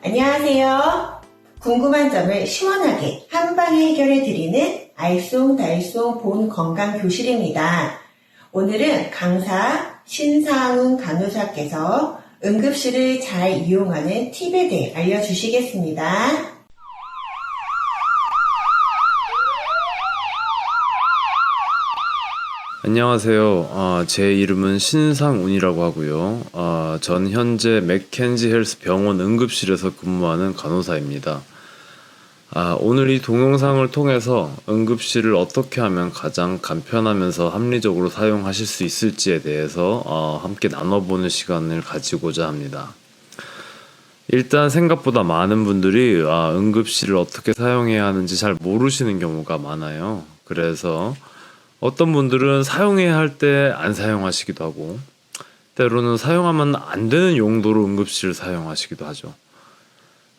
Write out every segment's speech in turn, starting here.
안녕하세요. 궁금한 점을 시원하게 한방에 해결해드리는 알쏭달쏭 본건강교실입니다. 오늘은 강사 신상훈 간호사께서 응급실을 잘 이용하는 팁에 대해 알려주시겠습니다. 안녕하세요. 제 이름은 신상훈이라고 하고요. 전 현재 맥켄지 헬스 병원 응급실에서 근무하는 간호사입니다. 오늘 이 동영상을 통해서 응급실을 어떻게 하면 가장 간편하면서 합리적으로 사용하실 수 있을지에 대해서 함께 나눠보는 시간을 가지고자 합니다. 일단 생각보다 많은 분들이 응급실을 어떻게 사용해야 하는지 잘 모르시는 경우가 많아요. 그래서 어떤 분들은 사용해야 할 때 안 사용하시기도 하고, 때로는 사용하면 안 되는 용도로 응급실을 사용하시기도 하죠.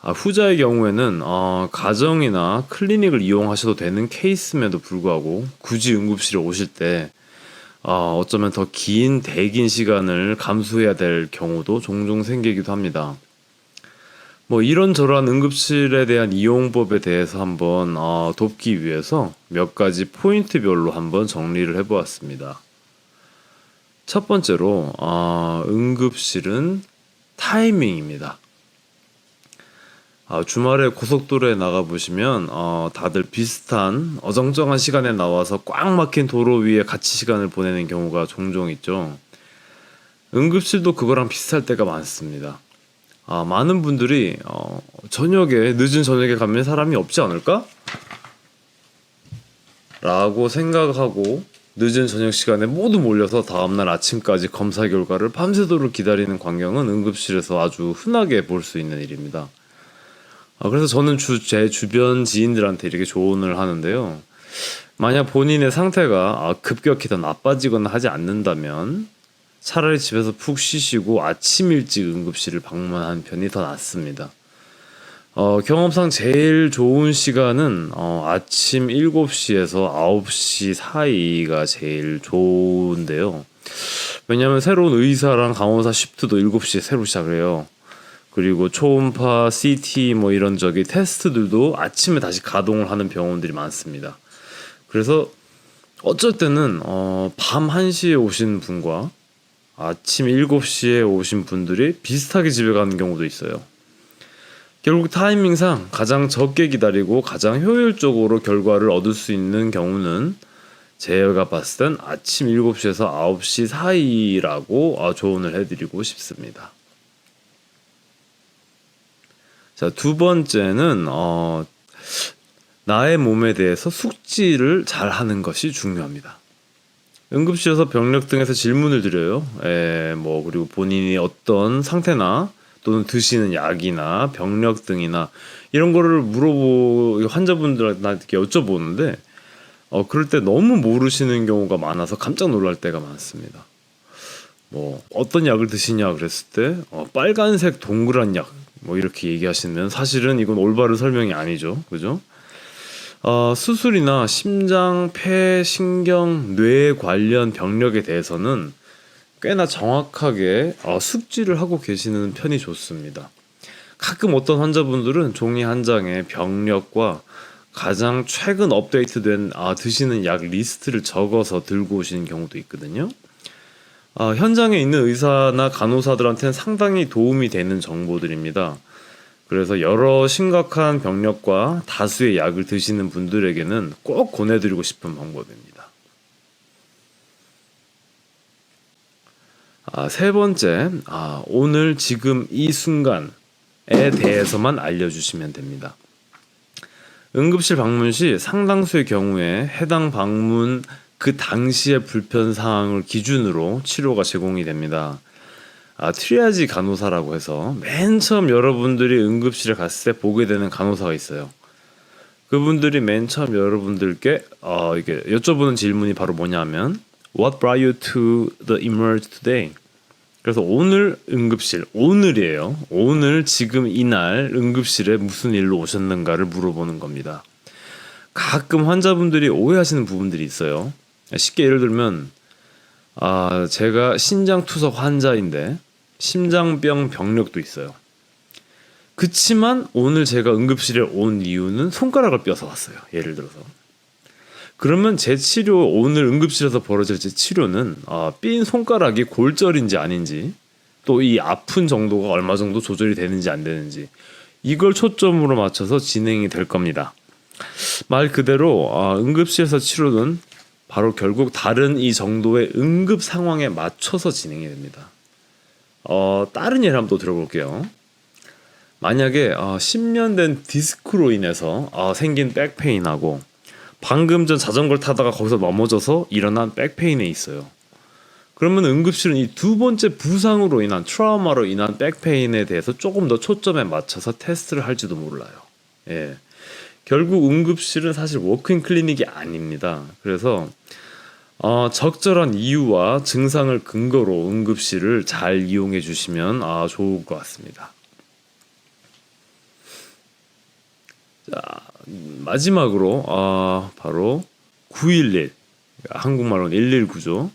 후자의 경우에는 가정이나 클리닉을 이용하셔도 되는 케이스임에도 불구하고 굳이 응급실에 오실 때 어쩌면 더 긴 대긴 시간을 감수해야 될 경우도 종종 생기기도 합니다. 이런저런 응급실에 대한 이용법에 대해서 한번 돕기 위해서 몇 가지 포인트별로 한번 정리를 해보았습니다. 첫 번째로 응급실은 타이밍입니다. 주말에 고속도로에 나가보시면 다들 비슷한 어정쩡한 시간에 나와서 꽉 막힌 도로 위에 같이 시간을 보내는 경우가 종종 있죠. 응급실도 그거랑 비슷할 때가 많습니다. 많은 분들이 늦은 저녁에 가면 사람이 없지 않을까? 라고 생각하고 늦은 저녁 시간에 모두 몰려서 다음날 아침까지 검사 결과를 밤새도록 기다리는 광경은 응급실에서 아주 흔하게 볼 수 있는 일입니다. 그래서 저는 제 주변 지인들한테 이렇게 조언을 하는데요. 만약 본인의 상태가 급격히 더 나빠지거나 하지 않는다면 차라리 집에서 푹 쉬시고 아침 일찍 응급실을 방문하는 편이 더 낫습니다. 경험상 제일 좋은 시간은 아침 7시에서 9시 사이가 제일 좋은데요. 왜냐하면 새로운 의사랑 간호사 시프트도 7시에 새로 시작을 해요. 그리고 초음파, CT 이런 테스트들도 아침에 다시 가동을 하는 병원들이 많습니다. 그래서 어쩔 때는 밤 1시에 오신 분과 아침 7시에 오신 분들이 비슷하게 집에 가는 경우도 있어요. 결국 타이밍상 가장 적게 기다리고 가장 효율적으로 결과를 얻을 수 있는 경우는 제가 봤을 땐 아침 7시에서 9시 사이라고 조언을 해드리고 싶습니다. 자, 두 번째는 나의 몸에 대해서 숙지를 잘 하는 것이 중요합니다. 응급실에서 병력 등에서 질문을 드려요. 그리고 본인이 어떤 상태나 또는 드시는 약이나 병력 등이나 이런 거를 환자분들한테 여쭤보는데 그럴 때 너무 모르시는 경우가 많아서 깜짝 놀랄 때가 많습니다. 어떤 약을 드시냐 그랬을 때 빨간색 동그란 약 이렇게 얘기하시면 사실은 이건 올바른 설명이 아니죠. 그죠? 수술이나 심장, 폐, 신경, 뇌 관련 병력에 대해서는 꽤나 정확하게 숙지를 하고 계시는 편이 좋습니다. 가끔 어떤 환자분들은 종이 한 장에 병력과 가장 최근 업데이트된 드시는 약 리스트를 적어서 들고 오시는 경우도 있거든요. 현장에 있는 의사나 간호사들한테는 상당히 도움이 되는 정보들입니다. 그래서 여러 심각한 병력과 다수의 약을 드시는 분들에게는 꼭 권해드리고 싶은 방법입니다. 세 번째, 오늘 지금 이 순간에 대해서만 알려주시면 됩니다. 응급실 방문 시 상당수의 경우에 해당 방문 그 당시의 불편 사항을 기준으로 치료가 제공이 됩니다. 트리아지 간호사라고 해서 맨 처음 여러분들이 응급실에 갔을 때 보게 되는 간호사가 있어요. 그분들이 맨 처음 여러분들께 이게 여쭤보는 질문이 바로 뭐냐면 What brought you to the emerge today? 그래서 오늘 응급실, 오늘이에요. 오늘 지금 이날 응급실에 무슨 일로 오셨는가를 물어보는 겁니다. 가끔 환자분들이 오해하시는 부분들이 있어요. 쉽게 예를 들면 제가 신장투석 환자인데 심장병 병력도 있어요. 그치만 오늘 제가 응급실에 온 이유는 손가락을 뼈서 왔어요. 예를 들어서. 그러면 제 치료, 오늘 응급실에서 벌어질 제 치료는 삔 손가락이 골절인지 아닌지, 또 이 아픈 정도가 얼마 정도 조절이 되는지 안 되는지, 이걸 초점으로 맞춰서 진행이 될 겁니다. 말 그대로 응급실에서 치료는 바로 결국 다른 이 정도의 응급 상황에 맞춰서 진행이 됩니다. 다른 예를 한번 또 들어볼게요. 만약에 10년 된 디스크로 인해서 생긴 백페인하고 방금 전 자전거를 타다가 거기서 넘어져서 일어난 백페인에 있어요. 그러면 응급실은 이 두 번째 부상으로 인한 트라우마로 인한 백페인에 대해서 조금 더 초점에 맞춰서 테스트를 할지도 몰라요. 예. 결국 응급실은 사실 워크인 클리닉이 아닙니다. 그래서 적절한 이유와 증상을 근거로 응급실을 잘 이용해 주시면 좋을 것 같습니다. 자, 마지막으로 바로 911, 한국말로는 119죠.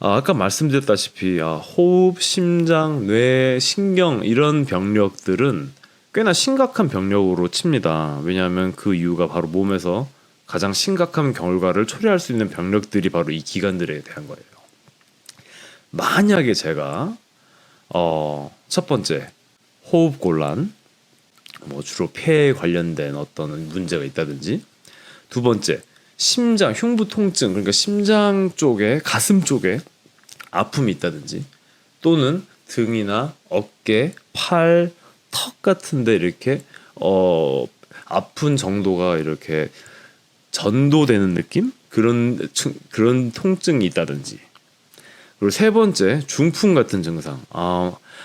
아까 말씀드렸다시피 호흡, 심장, 뇌, 신경 이런 병력들은 꽤나 심각한 병력으로 칩니다. 왜냐하면 그 이유가 바로 몸에서 가장 심각한 결과를 초래할 수 있는 병력들이 바로 이 기관들에 대한 거예요. 만약에 제가 첫 번째 호흡곤란, 주로 폐에 관련된 어떤 문제가 있다든지, 두 번째 심장, 흉부 통증, 그러니까 심장 쪽에, 가슴 쪽에 아픔이 있다든지, 또는 등이나 어깨, 팔, 턱 같은데 이렇게 아픈 정도가 이렇게 전도되는 느낌? 그런 통증이 있다든지, 그리고 세 번째 중풍 같은 증상,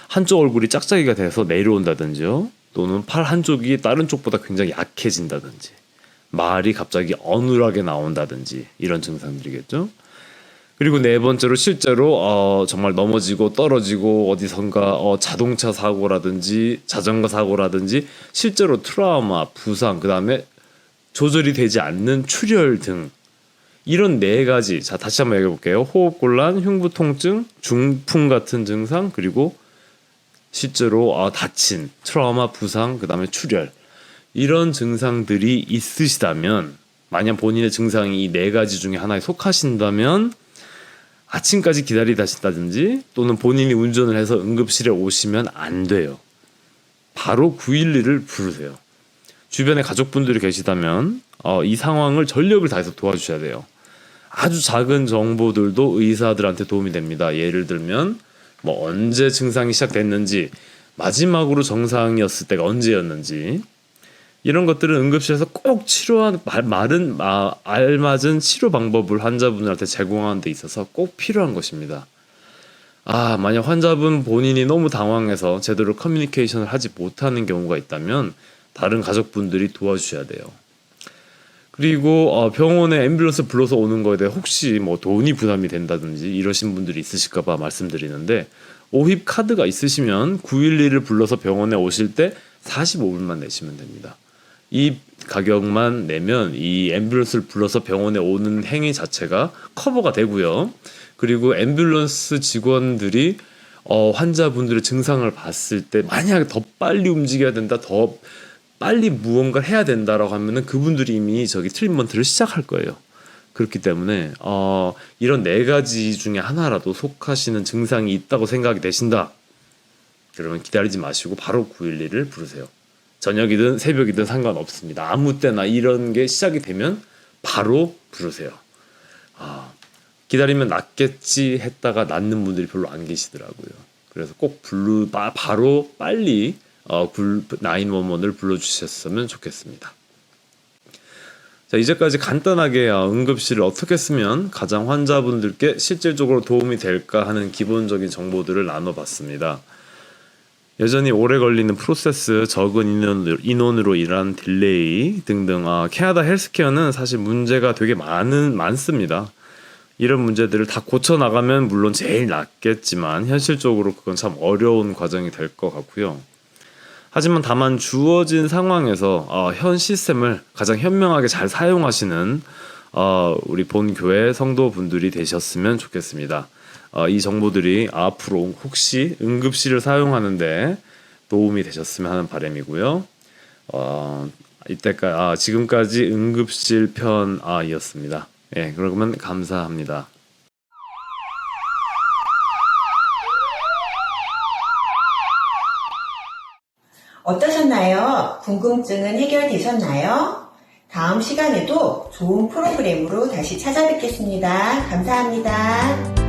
한쪽 얼굴이 짝짝이가 돼서 내려온다든지요, 또는 팔 한쪽이 다른 쪽보다 굉장히 약해진다든지, 말이 갑자기 어눌하게 나온다든지, 이런 증상들이겠죠. 그리고 네 번째로 실제로 정말 넘어지고 떨어지고 어디선가 자동차 사고라든지 자전거 사고라든지 실제로 트라우마, 부상, 그 다음에 조절이 되지 않는 출혈 등, 이런 네 가지. 자, 다시 한번 얘기해 볼게요. 호흡곤란, 흉부통증, 중풍 같은 증상, 그리고 실제로 다친 트라우마, 부상, 그 다음에 출혈, 이런 증상들이 있으시다면, 만약 본인의 증상이 이 네 가지 중에 하나에 속하신다면 아침까지 기다리다든지, 또는 본인이 운전을 해서 응급실에 오시면 안 돼요. 바로 911을 부르세요. 주변에 가족분들이 계시다면 이 상황을 전력을 다해서 도와주셔야 돼요. 아주 작은 정보들도 의사들한테 도움이 됩니다. 예를 들면 언제 증상이 시작됐는지, 마지막으로 정상이었을 때가 언제였는지, 이런 것들은 응급실에서 꼭 치료한 알맞은 치료 방법을 환자분들한테 제공하는 데 있어서 꼭 필요한 것입니다. 만약 환자분 본인이 너무 당황해서 제대로 커뮤니케이션을 하지 못하는 경우가 있다면 다른 가족분들이 도와주셔야 돼요. 그리고 병원에 앰뷸런스 불러서 오는 거에 대해 혹시 돈이 부담이 된다든지 이러신 분들이 있으실까 봐 말씀드리는데, 오힙 카드가 있으시면 911을 불러서 병원에 오실 때 45불만 내시면 됩니다. 이 가격만 내면 이 앰뷸런스를 불러서 병원에 오는 행위 자체가 커버가 되고요. 그리고 앰뷸런스 직원들이 환자분들의 증상을 봤을 때 만약 더 빨리 움직여야 된다, 더 빨리 무언가를 해야 된다라고 하면은 그분들이 이미 트리트먼트를 시작할 거예요. 그렇기 때문에 이런 네 가지 중에 하나라도 속하시는 증상이 있다고 생각이 되신다, 그러면 기다리지 마시고 바로 911을 부르세요. 저녁이든 새벽이든 상관없습니다. 아무 때나 이런 게 시작이 되면 바로 부르세요. 기다리면 낫겠지 했다가 낫는 분들이 별로 안 계시더라고요. 그래서 꼭 바로 빨리 911을 불러주셨으면 좋겠습니다. 자, 이제까지 간단하게 응급실을 어떻게 쓰면 가장 환자분들께 실질적으로 도움이 될까 하는 기본적인 정보들을 나눠봤습니다. 여전히 오래 걸리는 프로세스, 적은 인원으로 인한 딜레이 등등, 캐나다 헬스케어는 사실 문제가 되게 많습니다. 이런 문제들을 다 고쳐나가면 물론 제일 낫겠지만 현실적으로 그건 참 어려운 과정이 될 것 같고요. 하지만 다만 주어진 상황에서 현 시스템을 가장 현명하게 잘 사용하시는 우리 본교회 성도분들이 되셨으면 좋겠습니다. 이 정보들이 앞으로 혹시 응급실을 사용하는데 도움이 되셨으면 하는 바람이고요. 지금까지 응급실 편 이었습니다. 예, 그러면 감사합니다. 어떠셨나요? 궁금증은 해결되셨나요? 다음 시간에도 좋은 프로그램으로 다시 찾아뵙겠습니다. 감사합니다.